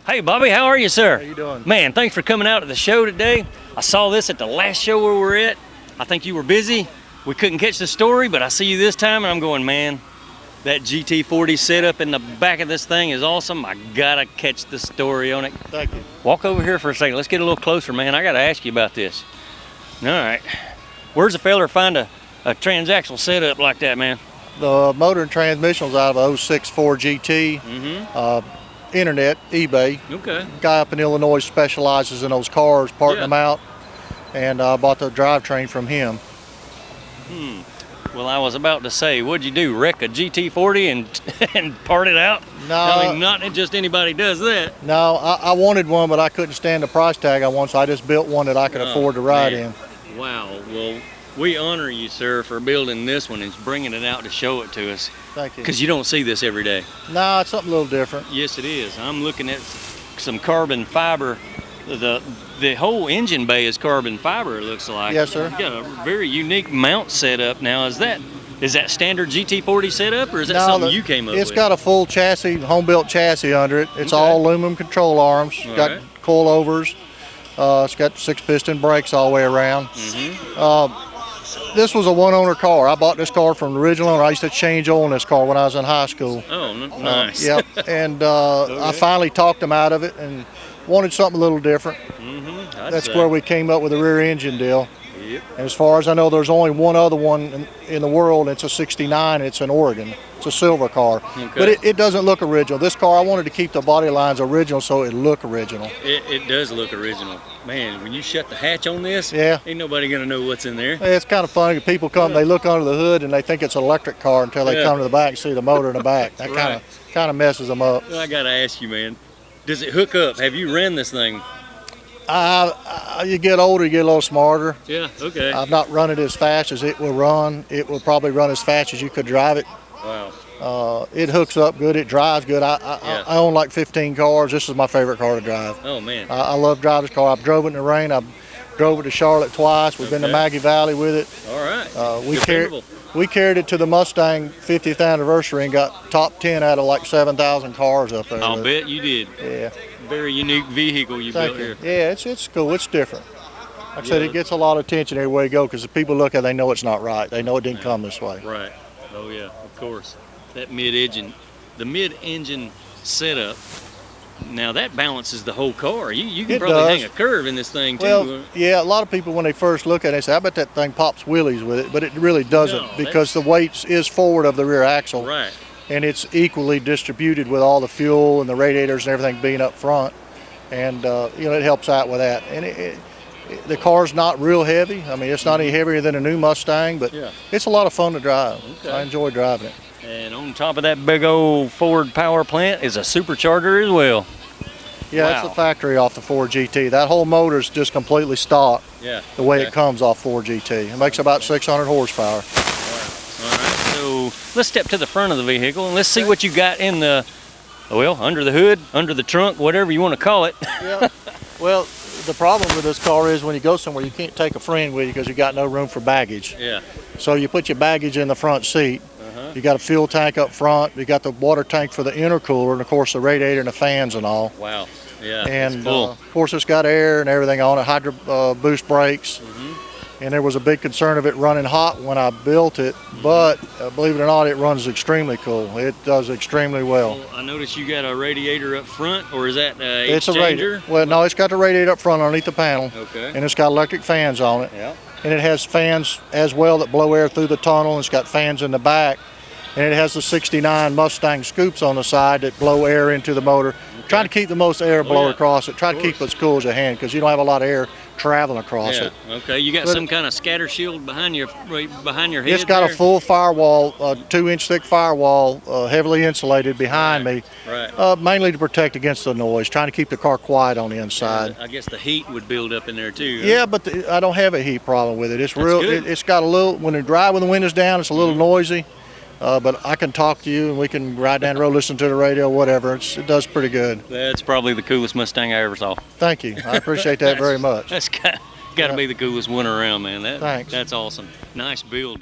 Hey, Bobby, how are you, sir? How you doing? Man, thanks for coming out to the show today. I saw this at the last show where we were at. I think you were busy. We couldn't catch the story, but I see you this time, and I'm going, man, that GT40 setup in the back of this thing is awesome. I gotta catch the story on it. Thank you. Walk over here for a second. Let's get a little closer, man. I gotta ask you about this. All right. Where's a feller find a transaxle setup like that, man? The motor and transmission was out of a 06 Ford GT. Internet, eBay. Okay. Guy up in Illinois specializes in those cars, parting them out, and I bought the drivetrain from him. Well, I was about to say, what'd you do, wreck a GT40 and part it out? No. I mean, not just anybody does that. No, I wanted one, but I couldn't stand the price tag on one, so I just built one that I could afford to ride in. Wow. Well, we honor you, sir, for building this one and bringing it out to show it to us. Thank you. Because you don't see this every day. No, it's something a little different. Yes, it is. I'm looking at some carbon fiber. The whole engine bay is carbon fiber, it looks like. Yes, sir. You got a very unique mount setup now. Is that standard GT40 setup, or is that something you came up with? It's got a full chassis, home-built chassis under it. It's all aluminum control arms. It's got coilovers. It's got 6-piston brakes all the way around. This was a one-owner car. I bought this car from the original owner. I used to change oil in this car when I was in high school. Oh, nice. Yep. And I finally talked him out of it and wanted something a little different. That's where we came up with the rear engine deal. Yep. And as far as I know, there's only one other one in the world. It's a 69. It's in Oregon. It's a silver car. Okay. But it doesn't look original. This car, I wanted to keep the body lines original so it look original. It does look original. Man, when you shut the hatch on this, ain't nobody going to know what's in there. It's kind of funny. People come, they look under the hood, and they think it's an electric car until they come to the back and see the motor in the back. That kind of messes them up. I got to ask you, man, does it hook up? Have you ran this thing? You get older, you get a little smarter. Yeah, okay. I've not run it as fast as it will run. It will probably run as fast as you could drive it. Wow. It hooks up good. It drives good. I own like 15 cars. This is my favorite car to drive. Oh, man. I love driving this car. I've drove it in the rain. I've drove it to Charlotte twice. We've been to Maggie Valley with it. All right. We carried it to the Mustang 50th anniversary and got top 10 out of like 7,000 cars up there. I'll bet you did. Yeah. Very unique vehicle you built here. Yeah, it's cool. It's different. Like I said, it gets a lot of attention everywhere you go because the people look at it, they know it's not right. They know it didn't come this way. Right. Oh, yeah, of course. That the mid-engine setup, now that balances the whole car. You can probably hang a curve in this thing, too. Well, yeah, a lot of people, when they first look at it, they say, I bet that thing pops wheelies with it, but it really doesn't because the weight is forward of the rear axle. Right. And it's equally distributed with all the fuel and the radiators and everything being up front. And, it helps out with that. And the car's not real heavy. I mean, it's not any heavier than a new Mustang, but it's a lot of fun to drive. Okay. I enjoy driving it. And on top of that big old Ford power plant is a supercharger as well. Yeah, that's the factory off the Ford GT. That whole motor is just completely stock the way it comes off Ford GT. It makes about 600 horsepower. All right, so let's step to the front of the vehicle and let's see what you got in the, under the hood, under the trunk, whatever you want to call it. Yeah. Well, the problem with this car is when you go somewhere, you can't take a friend with you because you got no room for baggage. Yeah. So you put your baggage in the front seat. You got a fuel tank up front. You got the water tank for the intercooler, and of course the radiator and the fans and all. Wow. Yeah. And of course it's got air and everything on it, hydro boost brakes. And there was a big concern of it running hot when I built it, but believe it or not, it runs extremely cool. It does extremely well. I noticed you got a radiator up front, or is that it's a radiator? Well, no, it's got the radiator up front underneath the panel. Okay. And it's got electric fans on it. Yeah. And it has fans as well that blow air through the tunnel. It's got fans in the back. And it has the 69 Mustang scoops on the side that blow air into the motor. Trying to keep the most air blow across it. Try to keep it as cool as you can because you don't have a lot of air traveling across it. Okay, you got some kind of scatter shield behind your head. It's got a full firewall, 2-inch thick firewall, heavily insulated behind me. Right. Mainly to protect against the noise, trying to keep the car quiet on the inside. I guess the heat would build up in there too. Yeah, but I don't have a heat problem with it. It's real. It's got a little, when you drive with the windows down, it's a little noisy. But I can talk to you and we can ride down the road, listen to the radio, whatever. It does pretty good. That's probably the coolest Mustang I ever saw. Thank you. I appreciate that very much. That's got to be the coolest one around, man. Thanks. That's awesome. Nice build.